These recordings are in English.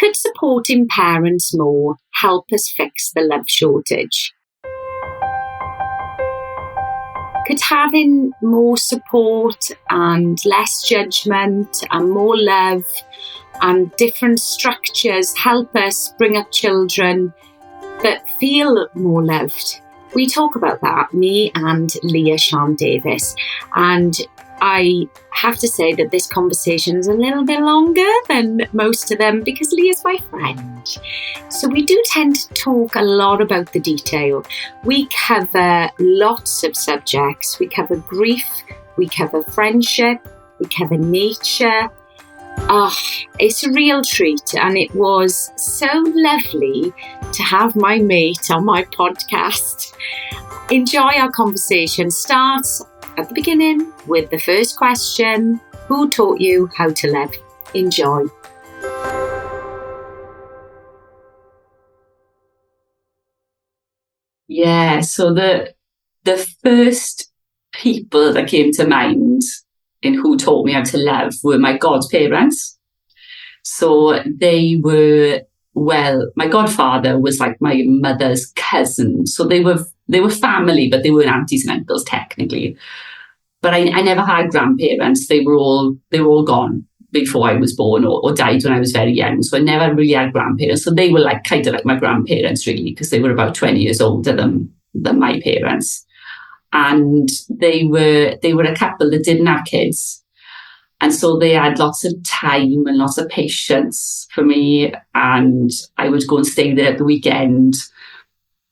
Could supporting parents more help us fix the love shortage? Could having more support and less judgment and more love and different structures help us bring up children that feel more loved? We talk about that, me and Leah Sian Davies. And I have to say that this conversation is a little bit longer than most of them because Leah's my friend. So we do tend to talk a lot about the detail. We cover lots of subjects. We cover grief, we cover friendship, we cover nature. It's a real treat, and it was so lovely to have my mate on my podcast. Enjoy our conversation. Starts at the beginning with the first question: who taught you how to love? Enjoy. Yeah, so the first people that came to mind in who taught me how to love were my godparents. So they were, my godfather was like my mother's cousin. So they were family, but they weren't aunties and uncles technically. But I never had grandparents. They were all gone before I was born or died when I was very young. So I never really had grandparents. So they were like kind of like my grandparents really, because they were about 20 years older than my parents. And they were a couple that didn't have kids. And so they had lots of time and lots of patience for me. And I would go and stay there at the weekend.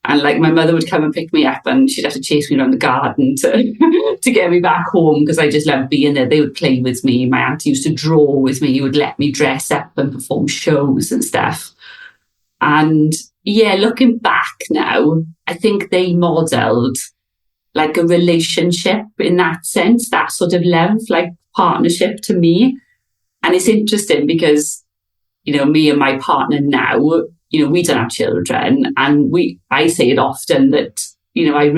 And like my mother would come and pick me up and she'd have to chase me around the garden to get me back home because I just loved being there. They would play with me. My auntie used to draw with me. He would let me dress up and perform shows and stuff. And yeah, looking back now, I think they modelled like a relationship in that sense, that sort of love, like partnership to me. And it's interesting because, you know, me and my partner now, you know, we don't have children, and I say it often that, you know, we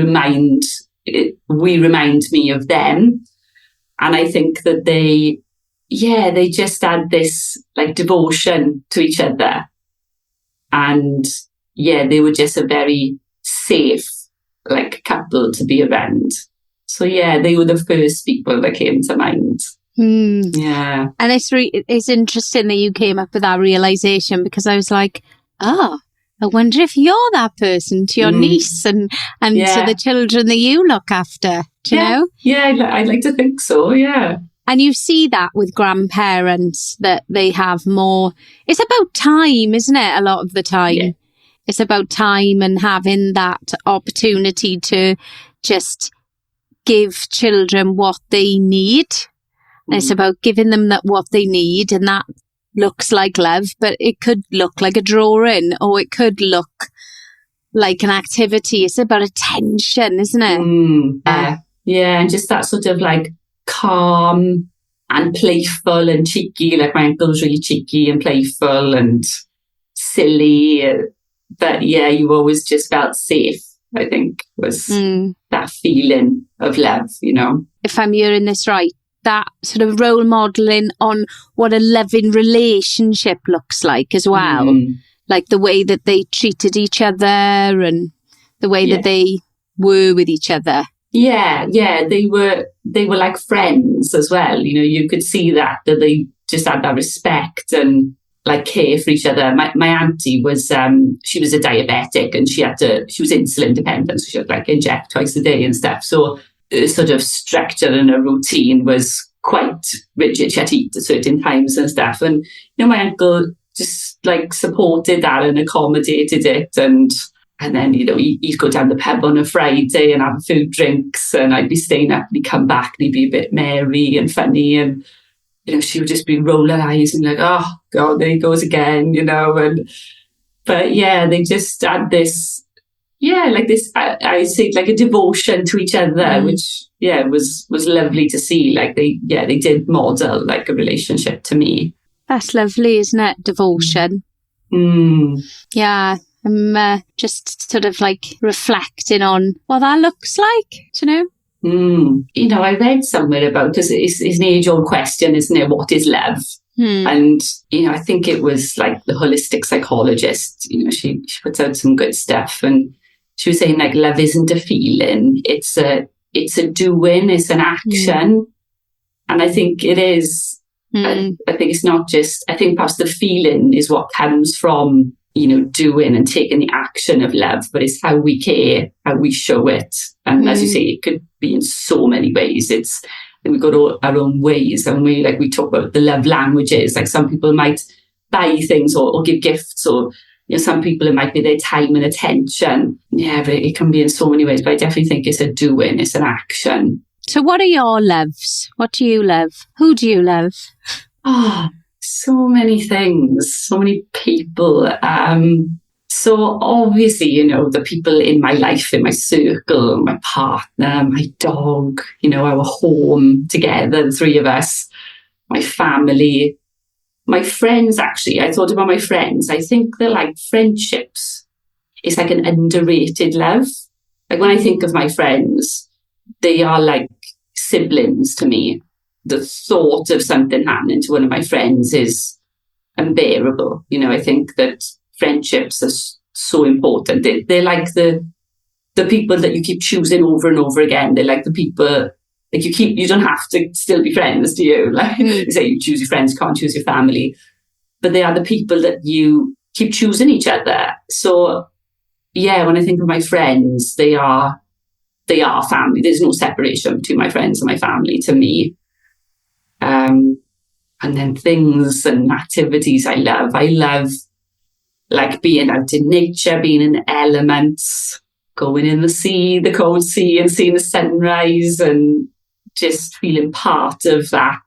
remind me of them. And I think that they just had this like devotion to each other. And yeah, they were just a very safe like couple to be around. So yeah, they were the first people that came to mind. Yeah. And it's interesting that you came up with that realization, because I was like, I wonder if you're that person to your niece and to the children that you look after, do you know? Yeah, I'd like to think so, yeah. And you see that with grandparents, that they have more. It's about time, isn't it? A lot of the time. Yeah. It's about time and having that opportunity to just give children what they need. And it's about giving them what they need, and that looks like love, but it could look like a drawing, or it could look like an activity. It's about attention, isn't it? Yeah, and just that sort of like calm and playful and cheeky. Like my uncle was really cheeky and playful and silly. But yeah, you always just felt safe, I think, was that feeling of love, you know. If I'm hearing this right, that sort of role modelling on what a loving relationship looks like as well. Like the way that they treated each other and the way that they were with each other. Yeah, they were like friends as well. You know, you could see that they just had that respect and like care for each other. My auntie was she was a diabetic, and she was insulin dependent, so she had like inject twice a day and stuff. So a sort of structure and a routine was quite rigid. She had to eat at certain times and stuff. And you know, my uncle just like supported that and accommodated it. And then, you know, he'd go down the pub on a Friday and have a few drinks, and I'd be staying up and he'd come back and he'd be a bit merry and funny, and you know, she would just be rolling eyes and like, oh God, there he goes again, you know. But yeah, they just had this, like this, I say like a devotion to each other, which was lovely to see. Like they did model like a relationship to me. That's lovely, isn't it? Devotion. Yeah. I'm just sort of like reflecting on what that looks like, do you know? You know, I read somewhere about, because it's an age-old question, isn't it? What is love? And, I think it was like the holistic psychologist, she puts out some good stuff. And she was saying like, love isn't a feeling. It's a doing, it's an action. And I think it is. I think it's not just, I think perhaps the feeling is what comes from, doing and taking the action of love, but it's how we care, how we show it. And as you say, it could be in so many ways. We've got all our own ways, and we talk about the love languages. Like some people might buy things or give gifts, or some people it might be their time and attention. Yeah, but it can be in so many ways. But I definitely think it's a doing, it's an action. So what are your loves? What do you love? Who do you love? So many things, so many people. So obviously, the people in my life, in my circle, my partner, my dog, our home together, the three of us, my family, my friends, actually. I thought about my friends. I think they're like friendships. It's like an underrated love. Like when I think of my friends, they are like siblings to me. The thought of something happening to one of my friends is unbearable. I think that friendships are so important. They're like the people that you keep choosing over and over again. They're like the people like you don't have to still be friends, do you? Like you say, you choose your friends, can't choose your family. But they are the people that you keep choosing each other. So yeah, when I think of my friends, they are family. There's no separation between my friends and my family to me. And then things and activities I love. I love like being out in nature, being in the elements, going in the sea, the cold sea, and seeing the sunrise, and just feeling part of that,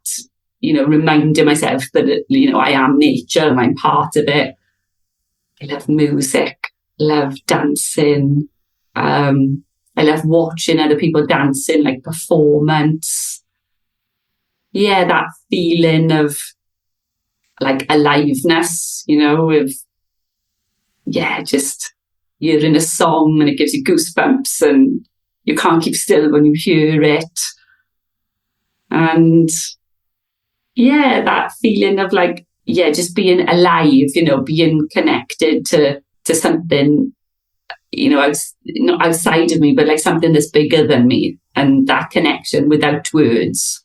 reminding myself that, I am nature and I'm part of it. I love music, love dancing. I love watching other people dancing, like performance. Yeah, that feeling of like aliveness, just hearing a song and it gives you goosebumps and you can't keep still when you hear it. And yeah, that feeling of like, just being alive, being connected to something, not outside of me, but like something that's bigger than me, and that connection without words.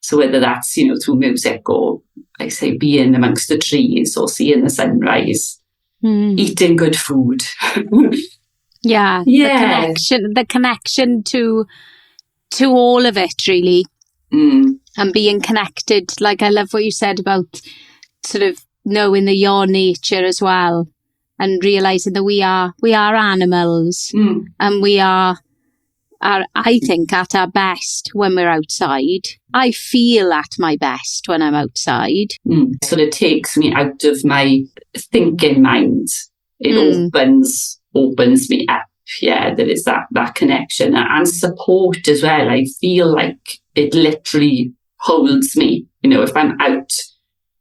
So whether that's, through music or, like I say, being amongst the trees or seeing the sunrise, eating good food. Yeah. The connection to all of it, really. And being connected. Like, I love what you said about sort of knowing that you're nature as well, and realising that we are animals, and we are, I think, at our best when we're outside. I feel at my best when I'm outside. Sort of takes me out of my thinking mind. It opens me up. Yeah, there is that connection and support as well. I feel like it literally holds me. If I'm out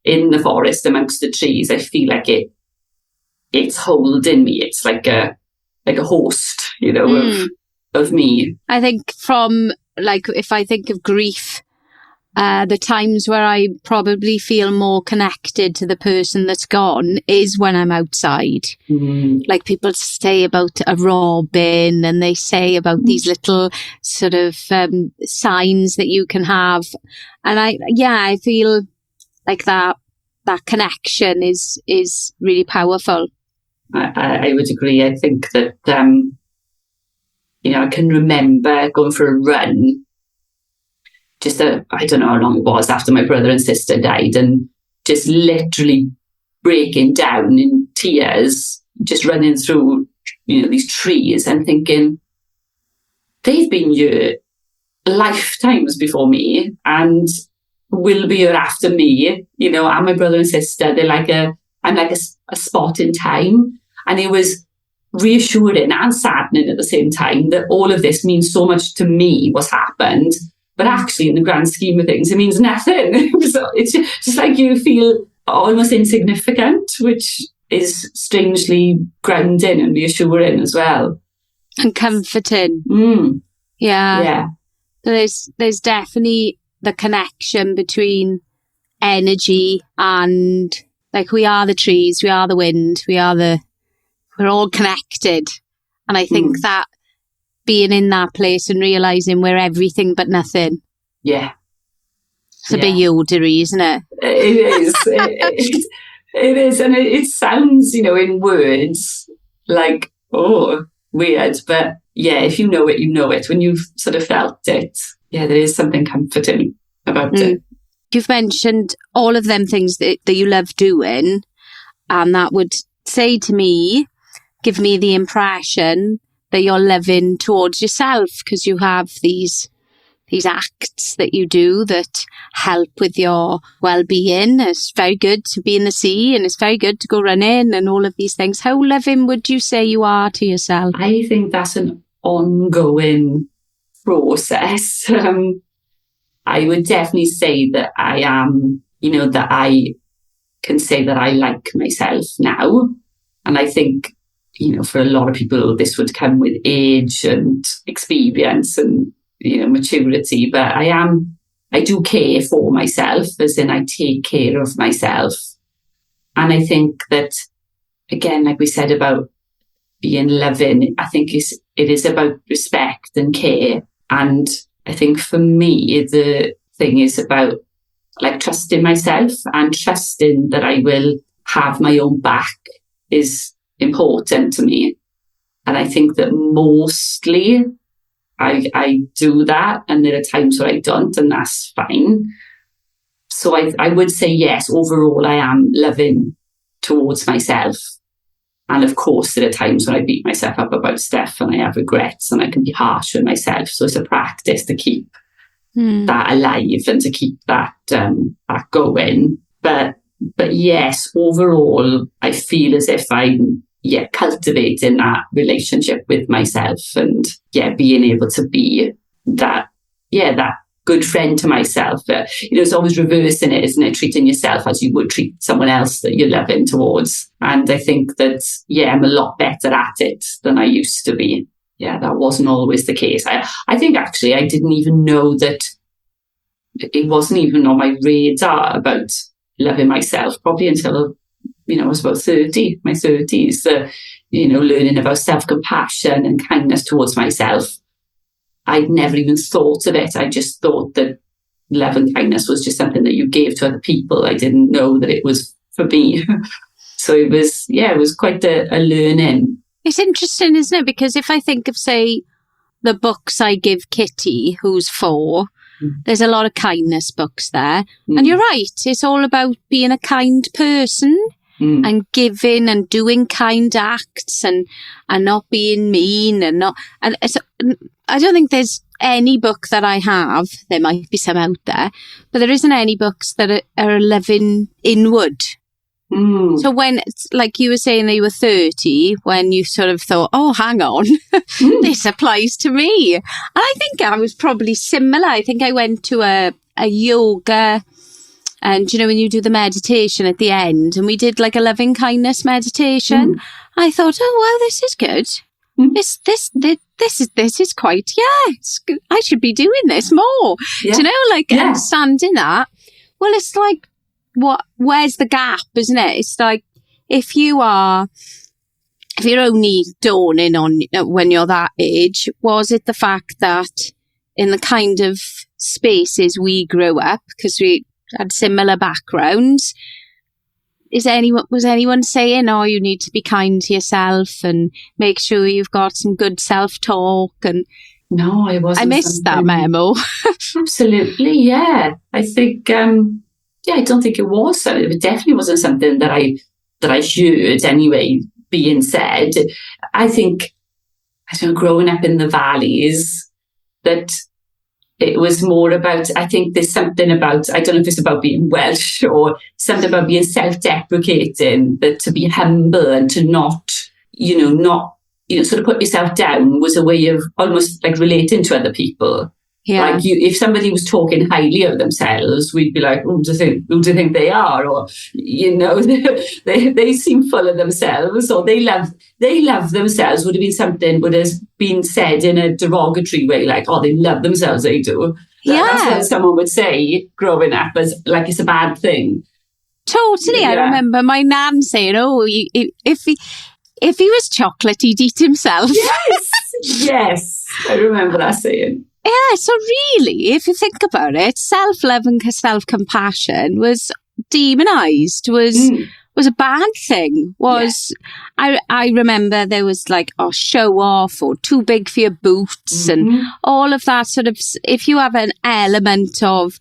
in the forest amongst the trees, I feel like it's holding me. It's like a host, of me. I think from, like, if I think of grief, the times where I probably feel more connected to the person that's gone is when I'm outside. Like, people say about a robin, and they say about these little sort of signs that you can have. And I feel like that connection is really powerful. I would agree. I think that, I can remember going for a run, I don't know how long it was after my brother and sister died, and just literally breaking down in tears, just running through, these trees and thinking, they've been here lifetimes before me and will be here after me, and my brother and sister. I'm like a spot in time. And it was reassuring and saddening at the same time that all of this means so much to me, what's happened. But actually, in the grand scheme of things, it means nothing. So it's just like you feel almost insignificant, which is strangely grounding and reassuring as well. And comforting. Yeah. There's definitely the connection between energy, and like we are the trees, we are the wind, we're all connected. And I think that being in that place and realising we're everything but nothing. Yeah. It's a bit Yodery, isn't it? It is. It is. And it sounds, in words like, oh, weird. But yeah, if you know it, you know it. When you've sort of felt it, there is something comforting about it. You've mentioned all of them things that you love doing, and that would say to me, give me the impression that you're living towards yourself, because you have these acts that you do that help with your well-being. It's very good to be in the sea, and it's very good to go running and all of these things. How loving would you say you are to yourself? I think that's an ongoing process. I would definitely say that I am, that I can say that I like myself now. And I think, for a lot of people, this would come with age and experience and, maturity. But I do care for myself, as in I take care of myself. And I think that, again, like we said about being loving, I think it is about respect and care. And I think for me, the thing is about like trusting myself and trusting that I will have my own back is important to me. And I think that mostly I do that, and there are times where I don't, and that's fine. So I would say yes, overall I am loving towards myself. And of course there are times when I beat myself up about stuff and I have regrets and I can be harsh with myself. So it's a practice to keep that alive and to keep that going. But yes, overall I feel as if I'm cultivating that relationship with myself, and being able to be that good friend to myself. It's always reversing it, isn't it? Treating yourself as you would treat someone else that you're loving towards. And I think that I'm a lot better at it than I used to be. That wasn't always the case. I think actually I didn't even know that it wasn't even on my radar about loving myself, probably until I was about 30, my 30s, learning about self-compassion and kindness towards myself. I'd never even thought of it. I just thought that love and kindness was just something that you gave to other people. I didn't know that it was for me. So it was quite a learning. It's interesting, isn't it? Because if I think of, say, the books I give Kitty, who's 4, there's a lot of kindness books there. And you're right, it's all about being a kind person. And giving and doing kind acts and not being mean so I don't think there's any book that I have. There might be some out there, but there isn't any books that are living inward. So when, like you were saying, that you were 30, when you sort of thought, oh, hang on, this applies to me. And I think I was probably similar. I think I went to a yoga. And, when you do the meditation at the end, and we did like a loving kindness meditation, I thought, oh, well, this is good. This is quite, it's good. I should be doing this more. Understanding that. Well, it's like, where's the gap, isn't it? It's like, if you're only dawning on when you're that age, was it the fact that in the kind of spaces we grew up, because we had similar backgrounds, was anyone saying, oh, you need to be kind to yourself and make sure you've got some good self-talk? And no, I wasn't. I missed that memo. Absolutely, yeah. I think I don't think it was. It definitely wasn't something that I heard anyway being said. I think, growing up in the valleys, that it was more about, I think there's something about, I don't know if it's about being Welsh or something about being self-deprecating, but to be humble and to not sort of put yourself down was a way of almost like relating to other people. Yeah. Like if somebody was talking highly of themselves, we'd be like, who do you think they are? Or, they seem full of themselves, or they love themselves would have been something would have been said in a derogatory way, like, oh, they love themselves, they do. That's Yeah. what someone would say growing up, as like it's a bad thing. Totally. I Yeah. remember my nan saying, "Oh, if he was chocolate, he'd eat himself." Yes, I remember that saying. Yeah, so really, if you think about it, self-love and self-compassion was demonized, was a bad thing. I remember there was like, show off or too big for your boots and all of that sort of, if you have an element of,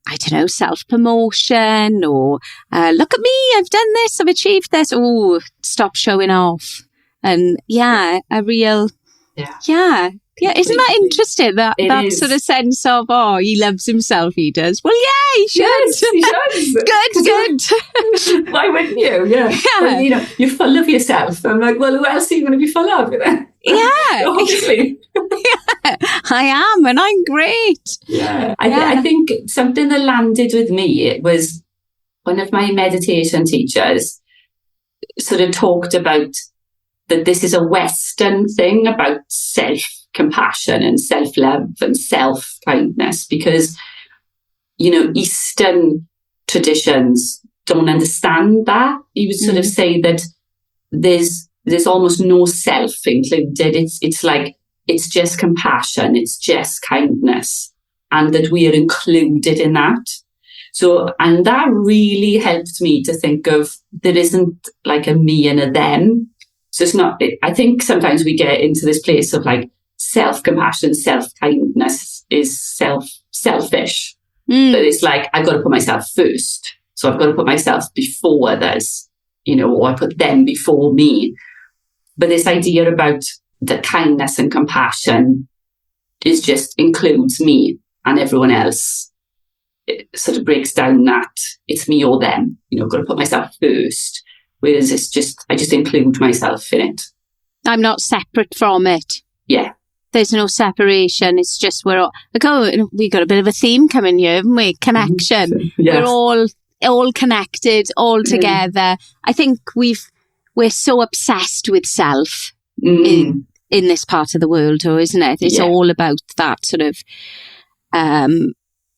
I don't know, self-promotion or look at me, I've done this, I've achieved this. Oh, stop showing off. And a real, isn't that interesting? That is. Sort of sense of, he loves himself, he does. Well, yeah, he should. Yes, he should. Good. Why wouldn't you? Yeah. Well, you're full of yourself. I'm like, well, who else are you going to be full of? Yeah. Obviously. I am, and I'm great. Yeah. I think something that landed with me was one of my meditation teachers sort of talked about that this is a Western thing about self-compassion and self-love and self-kindness, because, Eastern traditions don't understand that. He would sort of say that there's almost no self included. It's like, it's just compassion, it's just kindness, and that we are included in that. So, and that really helped me to think of, there isn't like a me and a them. So it's not, I think sometimes we get into this place of like self-compassion, self-kindness is selfish. But it's like, I've got to put myself first. So I've got to put myself before others, or I put them before me. But this idea about the kindness and compassion is just includes me and everyone else. It sort of breaks down that it's me or them, I've got to put myself first. Whereas it's just, I just include myself in it. I'm not separate from it. Yeah. There's no separation. It's just we got a bit of a theme coming here, haven't we? Connection. Yes. We're all connected, all together. I think we're so obsessed with self in this part of the world, isn't it? It's all about that sort of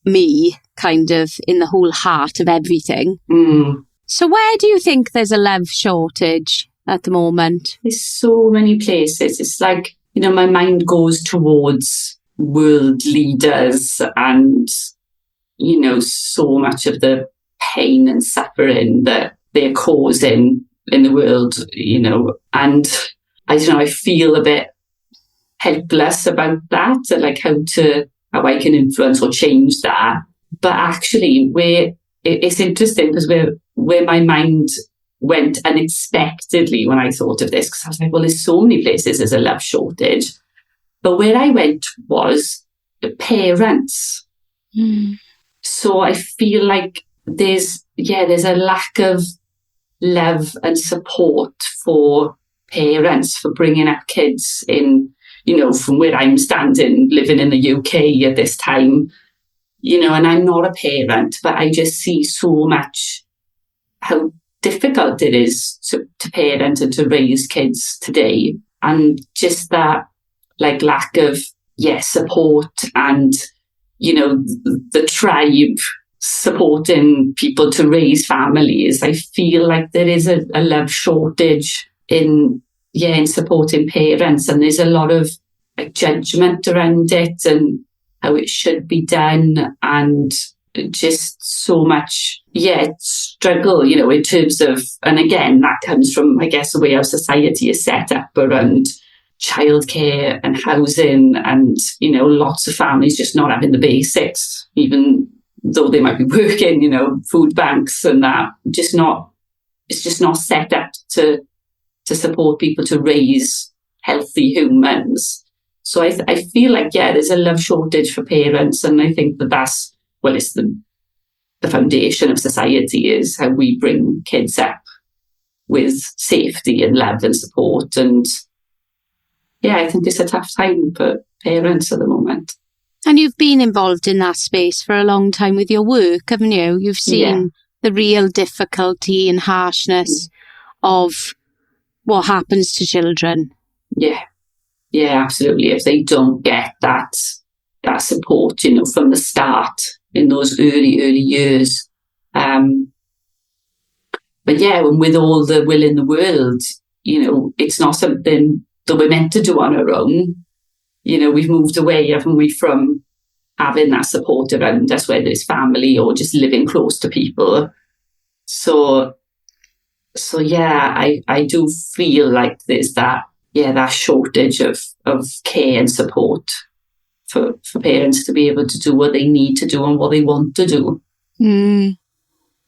me kind of in the whole heart of everything. So where do you think there's a love shortage at the moment? There's so many places. It's like, my mind goes towards world leaders and, so much of the pain and suffering that they're causing in the world, and I don't know, I feel a bit helpless about that, like how I can influence or change that. But actually, it's interesting because where my mind went unexpectedly when I thought of this, because I was like, well, there's so many places there's a love shortage. But where I went was parents. So I feel like there's a lack of love and support for parents for bringing up kids in, from where I'm standing, living in the UK at this time, and I'm not a parent, but I just see so much how difficult it is to parent and to raise kids today. And just that like lack of support and, the tribe supporting people to raise families. I feel like there is a love shortage in supporting parents, and there's a lot of like judgment around it and how it should be done, and just so much struggle, in terms of, and again that comes from, I guess, the way our society is set up around childcare and housing, and lots of families just not having the basics, even though they might be working, food banks and that, it's just not set up to support people to raise healthy humans. So I feel like, there's a love shortage for parents, and I think that's it's the foundation of society is how we bring kids up with safety and love and support. And I think it's a tough time for parents at the moment. And you've been involved in that space for a long time with your work, haven't you? You've seen the real difficulty and harshness of what happens to children. Yeah, absolutely. If they don't get that that support, from the start in those early years. But yeah, and with all the will in the world, it's not something that we're meant to do on our own. We've moved away, haven't we, from having that support around us, whether it's family or just living close to people. So yeah, I do feel like there's that shortage of care and support for parents to be able to do what they need to do and what they want to do.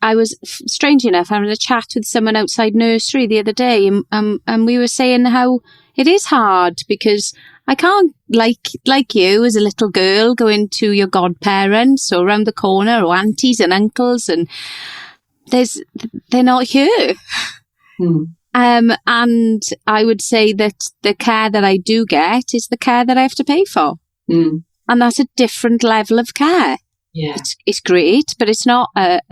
I was, strangely enough, having a chat with someone outside nursery the other day, and we were saying how it is hard because I can't, like you as a little girl, go into your godparents or around the corner or aunties and uncles, and they're not here. And I would say that the care that I do get is the care that I have to pay for. And that's a different level of care. Yeah. It's great, but it's not a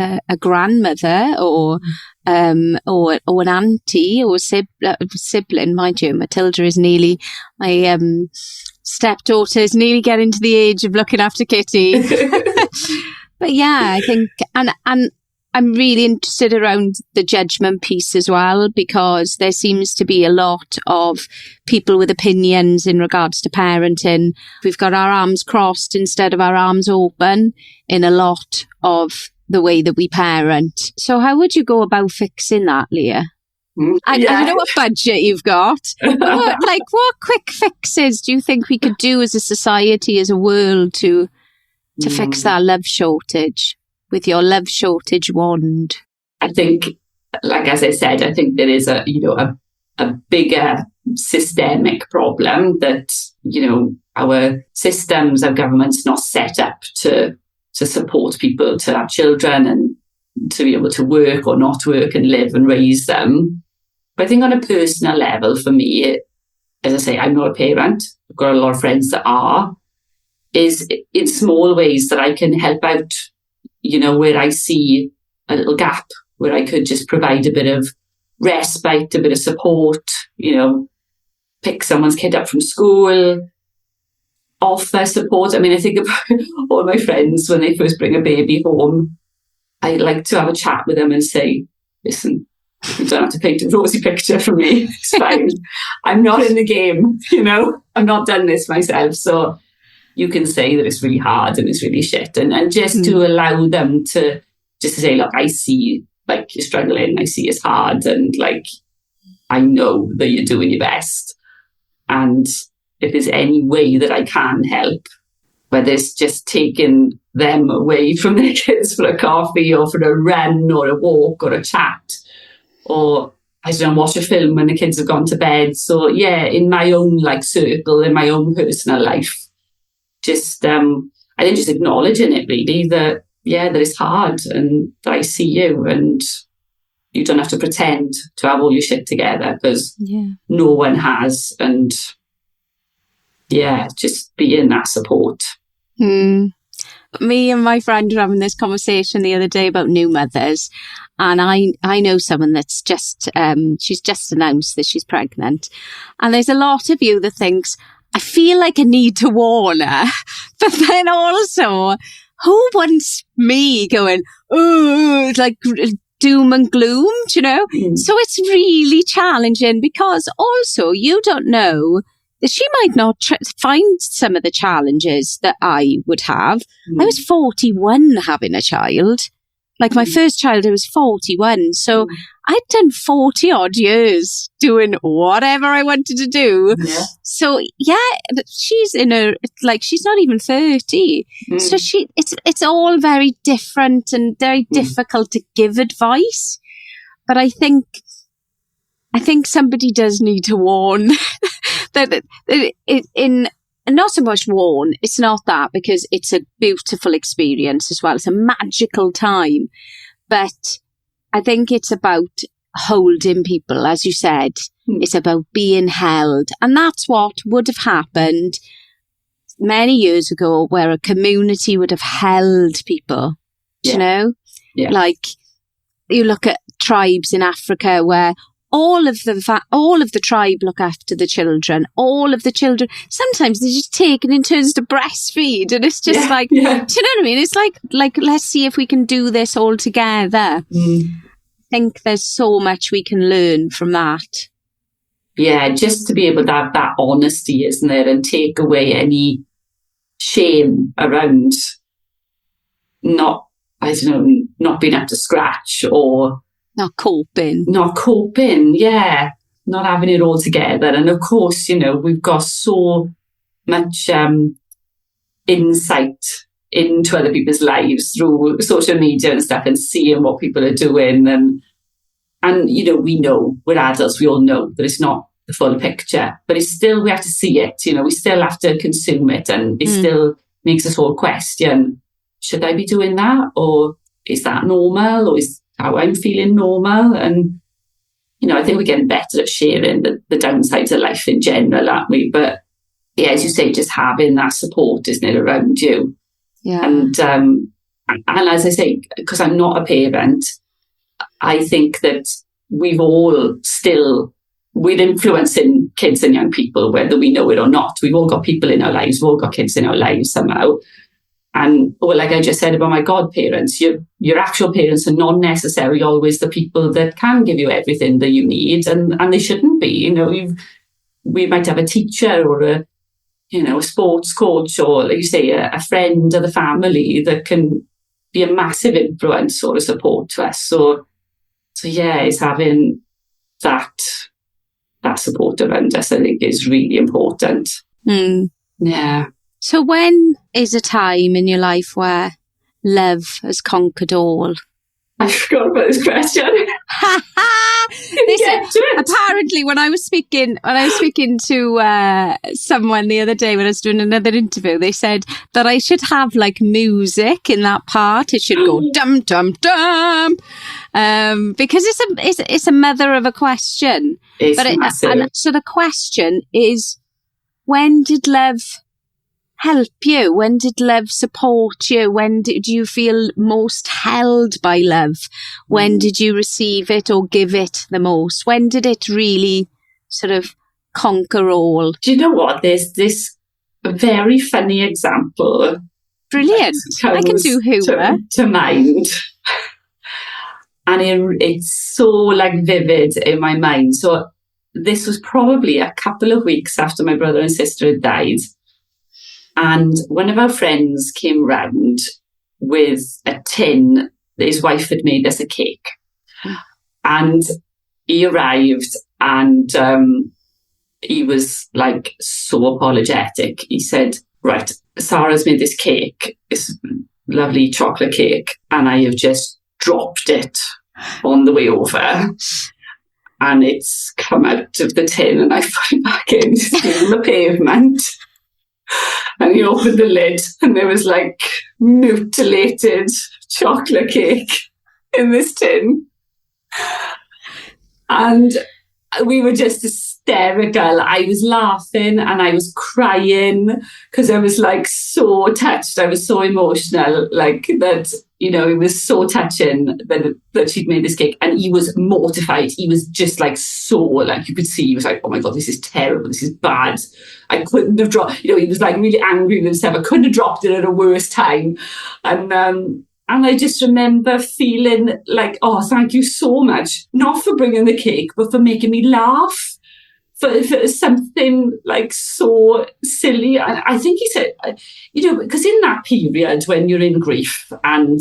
grandmother or an auntie or sibling. Mind you, Matilda is nearly, my stepdaughter is nearly getting to the age of looking after Kitty. But yeah, I think, and I'm really interested around the judgment piece as well, because there seems to be a lot of people with opinions in regards to parenting. We've got our arms crossed instead of our arms open in a lot of the way that we parent. So how would you go about fixing that, Leah? I know what budget you've got. What quick fixes do you think we could do as a society, as a world, to fix that love shortage? With your love shortage wand? I think, like as I said, I think there is a bigger systemic problem that, our systems, our government's not set up to support people to have children and to be able to work or not work and live and raise them. But I think on a personal level, for me, as I say, I'm not a parent. I've got a lot of friends that are, is in small ways that I can help out, where I see a little gap, where I could just provide a bit of respite, a bit of support, pick someone's kid up from school, offer support. I mean, I think about all my friends when they first bring a baby home, I like to have a chat with them and say, listen, you don't have to paint a rosy picture for me. It's fine. I'm not in the game, I've not done this myself. So you can say that it's really hard and it's really shit. And just to allow them to just say, look, I see you're struggling. I see it's hard. And I know that you're doing your best. And if there's any way that I can help, whether it's just taking them away from their kids for a coffee or for a run or a walk or a chat, or I don't know, watch a film when the kids have gone to bed. So yeah, in my own circle, in my own personal life, just I think just acknowledging it really, that it's hard and that I see you and you don't have to pretend to have all your shit together, because no one has. And just being that support. Me and my friend were having this conversation the other day about new mothers, and I know someone that's just she's just announced that she's pregnant, and there's a lot of you that thinks, I feel like I need to warn her, but then also, who wants me going, oh, doom and gloom, So it's really challenging, because also you don't know that she might not find some of the challenges that I would have. I was 41 having a child. My first child, I was 41. So I'd done 40 odd years doing whatever I wanted to do. Yeah. So she's in she's not even 30. So it's all very different and very difficult to give advice. But I think somebody does need to warn that not so much warn, it's not that, because it's a beautiful experience as well. It's a magical time. But I think it's about holding people, as you said. It's about being held. And that's what would have happened many years ago, where a community would have held people, Yeah. Yeah. You look at tribes in Africa where all of the tribe look after the children. All of the children, sometimes they're just taken in turns to breastfeed, and it's just do you know what I mean? It's like let's see if we can do this all together. I think there's so much we can learn from that. Yeah, just to be able to have that honesty, isn't there, and take away any shame around not being up to scratch or not coping, yeah, not having it all together. And of course, we've got so much insight into other people's lives through social media and stuff, and seeing what people are doing, and we know, we're adults, we all know that it's not the full picture, but it's still, we have to see it, we still have to consume it, and it still makes us all question, should I be doing that, or is that normal, or is how I'm feeling normal? And I think we're getting better at sharing the downsides of life in general, aren't we? But yeah, as you say, just having that support, isn't it, around you? Yeah. And as I say, because I'm not a parent, I think that we're influencing kids and young people, whether we know it or not. We've all got people in our lives, we've all got kids in our lives somehow. And like I just said about my godparents, your actual parents are not necessarily always the people that can give you everything that you need, and they shouldn't be. We might have a teacher or a sports coach, or like you say, a friend of the family that can be a massive influence or a support to us. So yeah, it's having that support around us, I think, is really important. Yeah. So when is a time in your life where love has conquered all? I forgot about this question. Apparently, when I was speaking to someone the other day when I was doing another interview, they said that I should have like music in that part. It should go dum dum dum, because it's a mother of a question. So the question is, when did love help you? When did love support you? When did you feel most held by love? When did you receive it or give it the most? When did it really sort of conquer all? Do you know what? There's this very funny example. Brilliant. I can do humour. To mind. And it's so like vivid in my mind. So this was probably a couple of weeks after my brother and sister had died. And one of our friends came round with a tin. His wife had made us a cake. And he arrived, and he was like so apologetic. He said, right, Sarah's made this cake, this lovely chocolate cake, and I have just dropped it on the way over. And it's come out of the tin, and I put it back in, on the pavement. And he opened the lid, and there was like mutilated chocolate cake in this tin. And we were just hysterical. I was laughing and I was crying because I was like so touched. I was so emotional, like that, it was so touching that she'd made this cake. And he was mortified. He was just like so, like you could see, he was like, oh my God, this is terrible. This is bad. I couldn't have dropped, he was like really angry with himself. I couldn't have dropped it at a worse time. And I just remember feeling like, oh, thank you so much. Not for bringing the cake, but for making me laugh. For something like so silly. And I think he said, because in that period when you're in grief and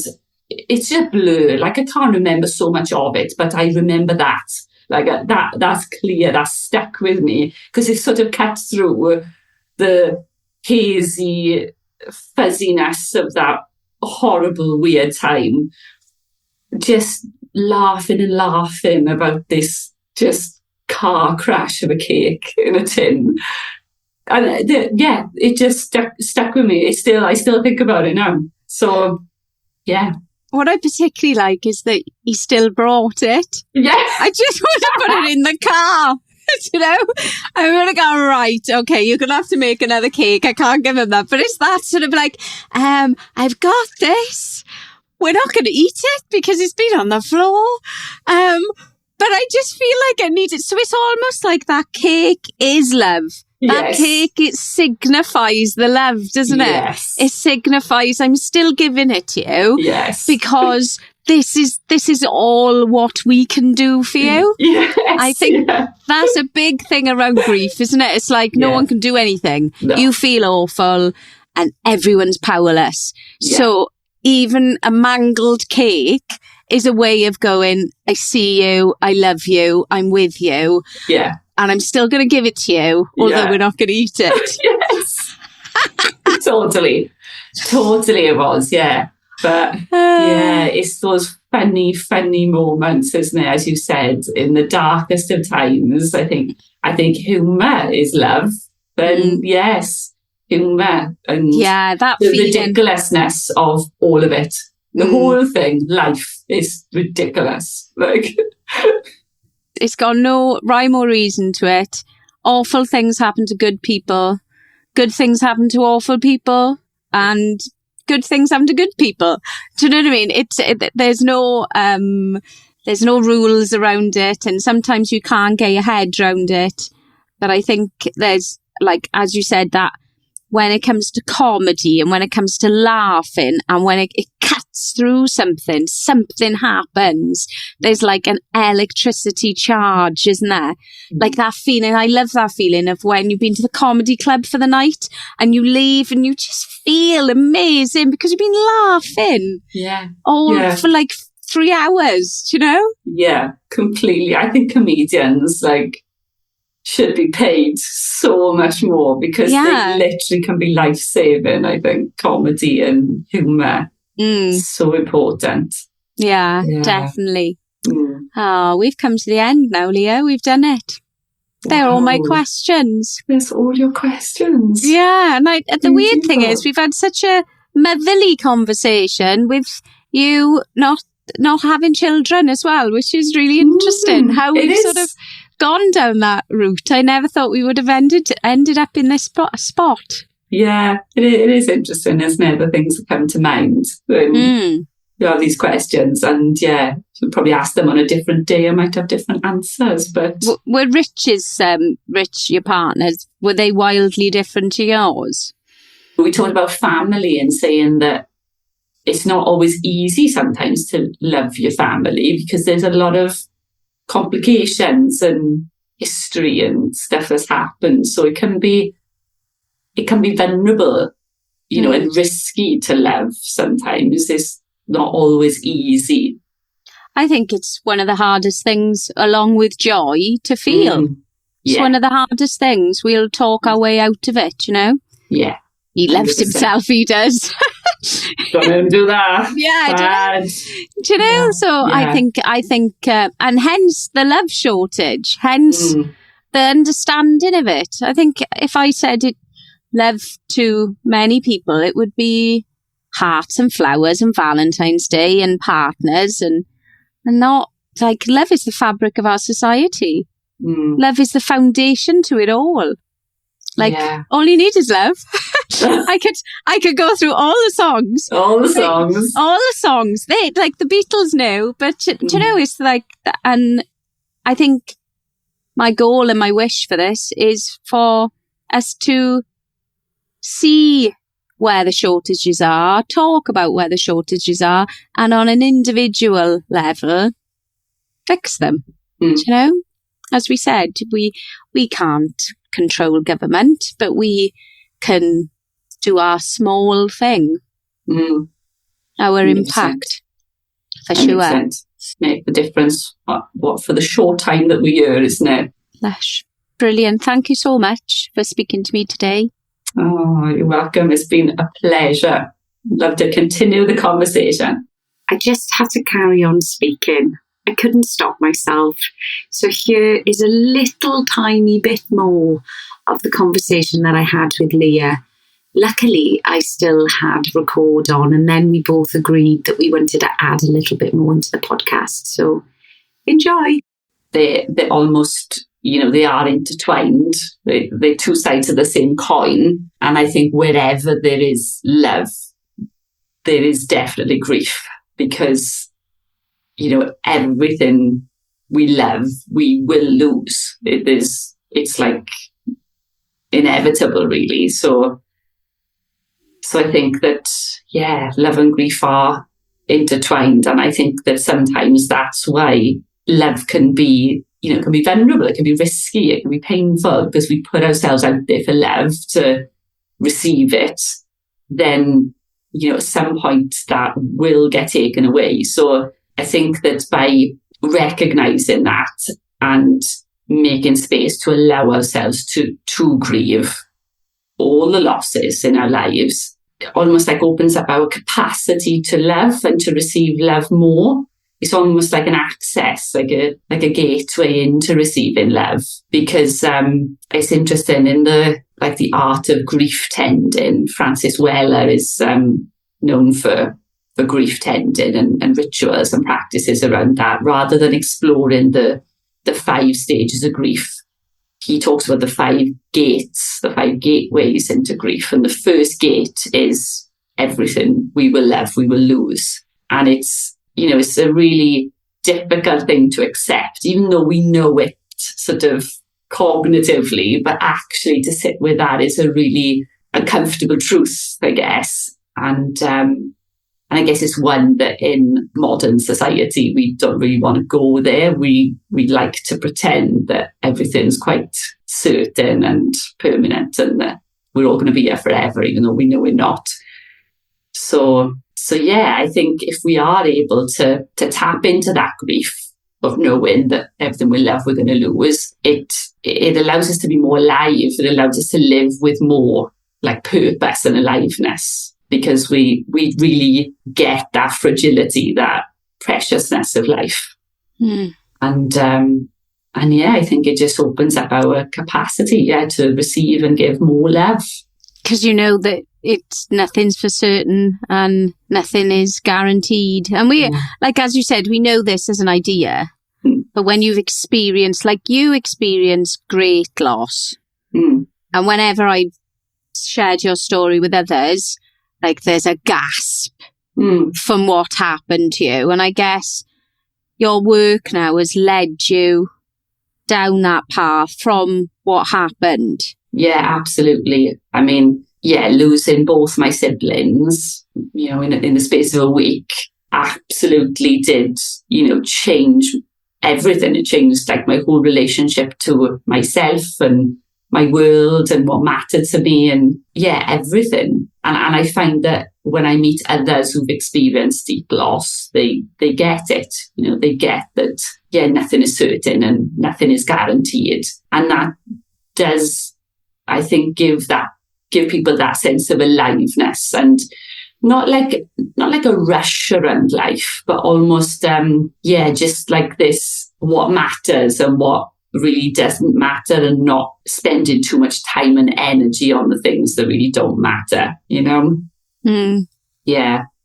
it's just blur, like I can't remember so much of it, but I remember that. Like that's clear, that's stuck with me because it sort of cuts through the hazy fuzziness of that horrible, weird time. Just laughing about this just car crash of a cake in a tin. And it just stuck with me. I still think about it now. So, yeah. What I particularly like is that he still brought it. Yeah. I just want to put it in the car. I'm going to go, right, okay, you're going to have to make another cake. I can't give him that. But it's that sort of like, I've got this. We're not going to eat it because it's been on the floor. But I just feel like I need it. So it's almost like that cake is love. That Yes. cake, it signifies the love, doesn't it? Yes. It signifies I'm still giving it to you Yes. because this is all what we can do for you. Yes. I think that's a big thing around grief, isn't it? It's like no one can do anything. No. You feel awful and everyone's powerless. Yeah. So even a mangled cake is a way of going, I see you, I love you, I'm with you. Yeah. And I'm still going to give it to you, although we're not going to eat it. Yes. Totally it was, yeah. But it's those funny moments, isn't it? As you said, in the darkest of times, I think humour is love. And yes, humour and that the feeling. ridiculousness of all of it. The whole thing, life is ridiculous. Like it's got no rhyme or reason to it. Awful things happen to good people. Good things happen to awful people. And good things happen to good people. Do you know what I mean? There's no rules around it. And sometimes you can't get your head around it. But I think there's, like, as you said, that when it comes to comedy and when it comes to laughing and when it cuts through something happens. There's like an electricity charge, isn't there? Like that feeling. I love that feeling of when you've been to the comedy club for the night and you leave and you just feel amazing because you've been laughing. Yeah. For like 3 hours, you know? Yeah, completely. I think comedians should be paid so much more because they literally can be life-saving. I think comedy and humour is so important. Yeah, definitely. Oh, we've come to the end now, Leah. We've done it. They're all my questions. That's all your questions. Yeah, and the weird thing is we've had such a motherly conversation with you not having children as well, which is really interesting. How we've sort of gone down that route. I never thought we would have ended up in this spot. Yeah, it is interesting, isn't it? The things that come to mind when you have these questions, and you'll probably ask them on a different day. I might have different answers, but were Rich, your partners, were they wildly different to yours? We talked about family and saying that it's not always easy sometimes to love your family because there's a lot of complications and history and stuff that's happened. So it can be vulnerable, and risky to love sometimes. It's not always easy. I think it's one of the hardest things, along with joy, to feel. It's one of the hardest things. We'll talk our way out of it, Yeah. He loves 100%. Himself, he does. Don't do that. Yeah, do you know? So I think, and hence the love shortage, hence the understanding of it. I think if I said it, love to many people, it would be hearts and flowers and Valentine's Day and partners and not like love is the fabric of our society. Love is the foundation to it all. All you need is love. I could go through all the songs. All the songs. They like the Beatles knew, but do you know, it's like, and I think my goal and my wish for this is for us to see where the shortages are, talk about where the shortages are, and on an individual level, fix them. Do you know? As we said, we can't control government, but we can do our small thing. Our 100%. Impact, for sure. 100%. Make the difference what for the short time that we're here, isn't it? Lush. Brilliant. Thank you so much for speaking to me today. Oh, you're welcome. It's been a pleasure. Love to continue the conversation. I just had to carry on speaking. I couldn't stop myself. So here is a little tiny bit more of the conversation that I had with Leah. Luckily, I still had record on, and then we both agreed that we wanted to add a little bit more into the podcast. So enjoy. They're almost, they are intertwined. They're two sides of the same coin. And I think wherever there is love, there is definitely grief because, everything we love, we will lose. It's like inevitable, really. So I think that, love and grief are intertwined. And I think that sometimes that's why love can be, it can be vulnerable, it can be risky, it can be painful, because we put ourselves out there for love to receive it. Then, at some point that will get taken away. So I think that by recognizing that and making space to allow ourselves to grieve all the losses in our lives, it almost like opens up our capacity to love and to receive love more. It's almost like an access, like a gateway into receiving love. Because it's interesting, in the art of grief tending, Francis Weller is known for grief tending and rituals and practices around that. Rather than exploring the 5 stages of grief, he talks about the 5 gates, the 5 gateways into grief. And the first gate is everything we will love, we will lose. And it's a really difficult thing to accept, even though we know it sort of cognitively, but actually to sit with that is a really uncomfortable truth, I guess. And I guess it's one that in modern society, we don't really want to go there. We like to pretend that everything's quite certain and permanent and that we're all going to be here forever, even though we know we're not. So I think if we are able to tap into that grief of knowing that everything we love we're going to lose, it allows us to be more alive. It allows us to live with more purpose and aliveness, because we really get that fragility, that preciousness of life. And I think it just opens up our capacity to receive and give more love. Because that nothing's for certain and nothing is guaranteed. And we, as you said, we know this as an idea. But when you've experienced, you experienced great loss. And whenever I've shared your story with others, there's a gasp from what happened to you. And I guess your work now has led you down that path from what happened. Yeah, absolutely. I mean, losing both my siblings, in the space of a week, absolutely did, change everything. It changed my whole relationship to myself and my world and what mattered to me, and everything. And I find that when I meet others who've experienced deep loss, they get it. They get that nothing is certain and nothing is guaranteed, and that does, I think, give people that sense of aliveness, and not like a rush around life, but almost just this, what matters and what really doesn't matter, and not spending too much time and energy on the things that really don't matter, and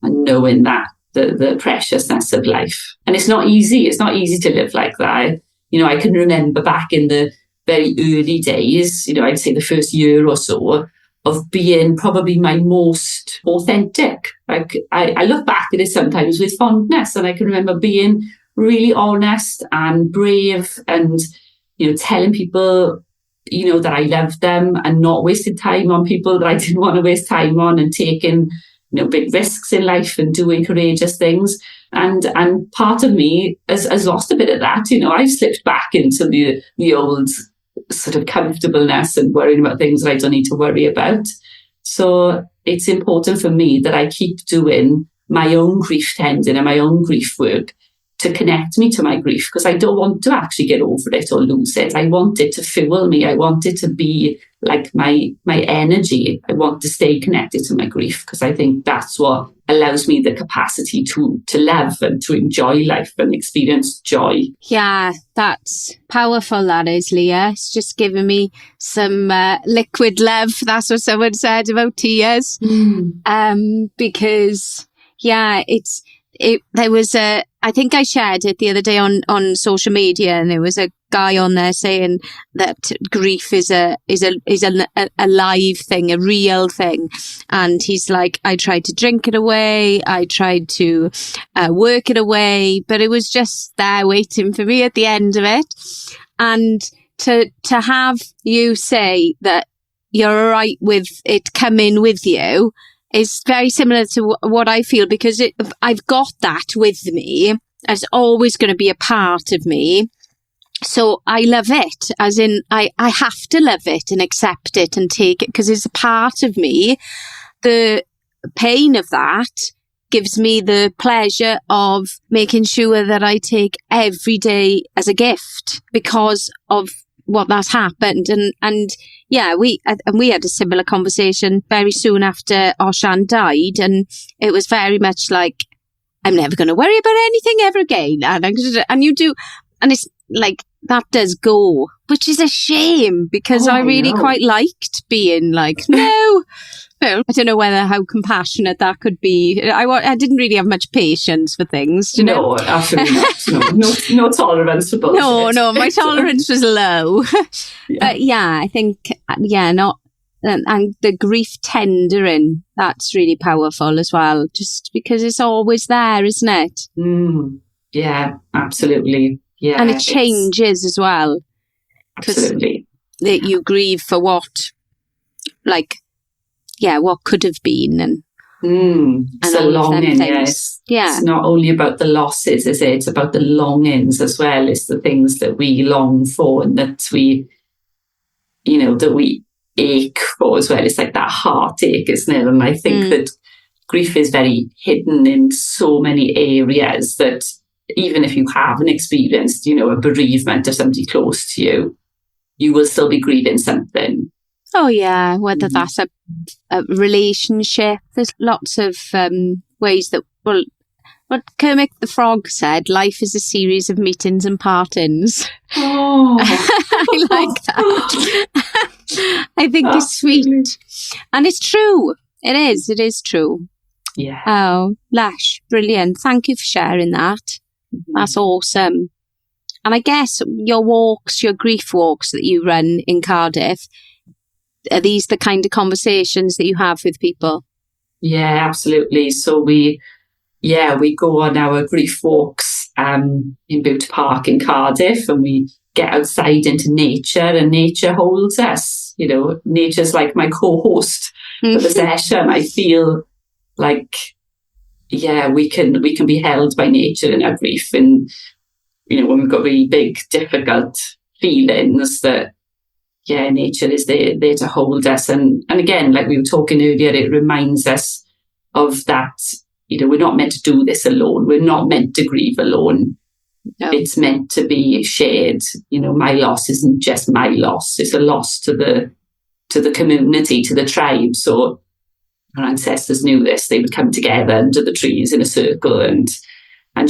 knowing that the preciousness of life. And it's not easy to live like that. I can remember back in the very early days, I'd say the first year or so, of being probably my most authentic. I look back at it sometimes with fondness, and I can remember being really honest and brave and telling people that I loved them, and not wasting time on people that I didn't want to waste time on, and taking big risks in life and doing courageous things. And part of me has lost a bit of that. I've slipped back into the old sort of comfortableness and worrying about things that I don't need to worry about. So it's important for me that I keep doing my own grief tending and my own grief work to connect me to my grief, because I don't want to actually get over it or lose it. I want it to fuel me. I want it to be like my energy. I want to stay connected to my grief, because I think that's what allows me the capacity to love and to enjoy life and experience joy. Yeah, that's powerful, that is, Leah. It's just giving me some liquid love. That's what someone said about tears. Because, there was I think I shared it the other day on social media, and there was a guy on there saying that grief is a live thing, a real thing. And he's like, I tried to drink it away, I tried to work it away, but it was just there waiting for me at the end of it. And to have you say that you're all right with it coming with you is very similar to what I feel, because I've got that with me. It's always going to be a part of me. So I love it, as in I have to love it and accept it and take it because it's a part of me. The pain of that gives me the pleasure of making sure that I take every day as a gift because of what that's happened. And yeah, we had a similar conversation very soon after Oshan died, and it was very much like, I'm never going to worry about anything ever again. And you do, and it's like, that does go, which is a shame, because I really quite liked being like, no. I don't know how compassionate that could be. I didn't really have much patience for things, you know? No, absolutely not. No tolerance for bullshit. No, my tolerance was low. But yeah, I think, not, and the grief tendering, that's really powerful as well, just because it's always there, isn't it? Yeah, absolutely. Yeah, and it changes as well. Absolutely. That you grieve for what could have been, and it's a longing, yes. Yeah. It's not only about the losses, is it? It's about the longings as well. It's the things that we long for and that we ache for as well. It's like that heartache, isn't it? And I think that grief is very hidden in so many areas that even if you haven't experienced, a bereavement of somebody close to you, you will still be grieving something. Oh, yeah, whether that's a relationship. There's lots of ways that, well, what Kermit the Frog said, life is a series of meetings and partings. Oh. I like that. I think it's sweet. And it's true. It is true. Yeah. Oh, Lash, brilliant. Thank you for sharing that. That's awesome. And I guess your grief walks that you run in Cardiff, are these the kind of conversations that you have with people? Yeah, absolutely. So we go on our grief walks in Boot Park in Cardiff, and we get outside into nature, and nature holds us. Nature's like my co-host for the session. I feel like, we can be held by nature in our grief, and when we've got really big, difficult feelings, that nature is there to hold us. And again, like we were talking earlier, it reminds us of that, we're not meant to do this alone. We're not meant to grieve alone. No. It's meant to be shared. My loss isn't just my loss. It's a loss to the community, to the tribe. So our ancestors knew this. They would come together under the trees in a circle and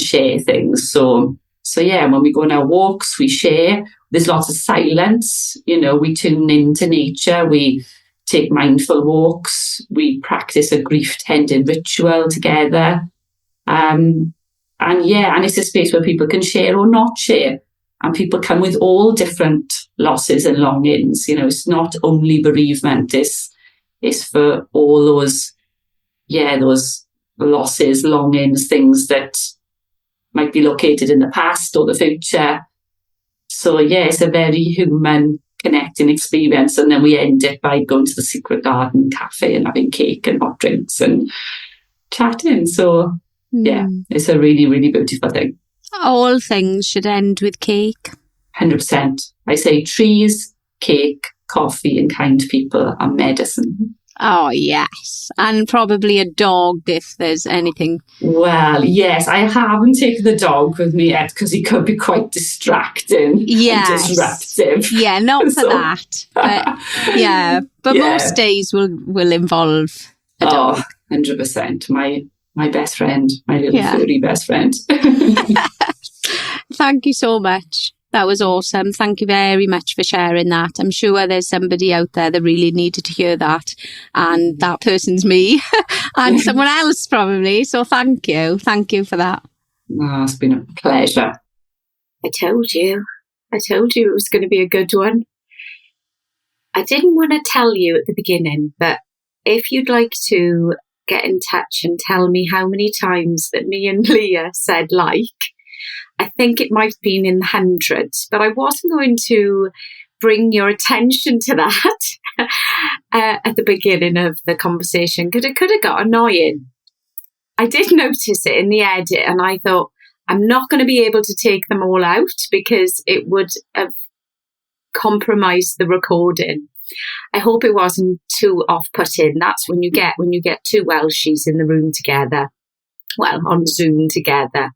share things. So when we go on our walks, we share. There's lots of silence. We tune into nature. We take mindful walks. We practice a grief tending ritual together. And it's a space where people can share or not share. And people come with all different losses and longings. It's not only bereavement. It's for all those losses, longings, things that might be located in the past or the future. So, it's a very human, connecting experience. And then we end it by going to the Secret Garden Cafe and having cake and hot drinks and chatting. So, it's a really, really beautiful thing. All things should end with cake. 100%. I say trees, cake, coffee and kind people are medicine. Oh, yes. And probably a dog if there's anything. Well, yes. I haven't taken the dog with me yet because he could be quite distracting and disruptive. Yeah, not for that. But most days will involve a dog. 100%. My best friend, my little furry best friend. Thank you so much. That was awesome. Thank you very much for sharing that. I'm sure there's somebody out there that really needed to hear that. And that person's me and someone else probably. So thank you. Thank you for that. Oh, it's been a pleasure. I told you it was going to be a good one. I didn't want to tell you at the beginning, but if you'd like to get in touch and tell me how many times that me and Leah said like, I think it might have been in the hundreds, but I wasn't going to bring your attention to that at the beginning of the conversation because it could have got annoying. I did notice it in the edit and I thought, I'm not going to be able to take them all out because it would have compromised the recording. I hope it wasn't too off-putting. That's when you get two Welshies in the room together, well, on Zoom together.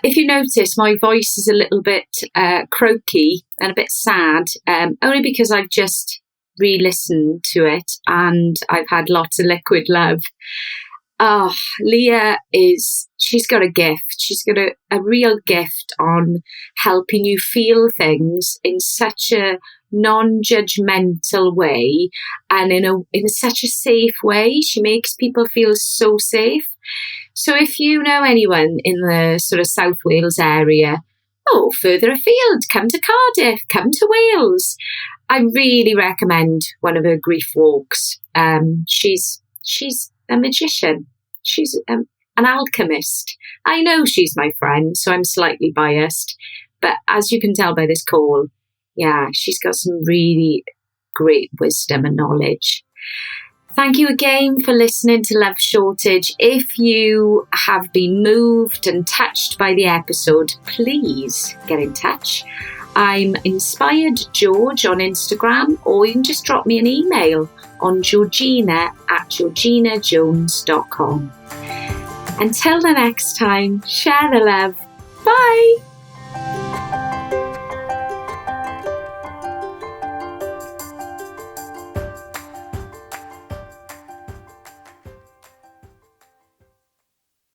If you notice, my voice is a little bit croaky and a bit sad, only because I've just re-listened to it and I've had lots of liquid love. Oh, Leah she's got a gift. She's got a real gift on helping you feel things in such a non-judgmental way and in such a safe way. She makes people feel so safe. So if you know anyone in the sort of South Wales area, further afield, come to Cardiff, come to Wales. I really recommend one of her grief walks. She's a magician. She's an alchemist. I know she's my friend, so I'm slightly biased. But as you can tell by this call, yeah, she's got some really great wisdom and knowledge. Thank you again for listening to Love Shortage. If you have been moved and touched by the episode, please get in touch. I'm Inspired George on Instagram, or you can just drop me an email on georgina@georginajones.com. Until the next time, share the love. Bye.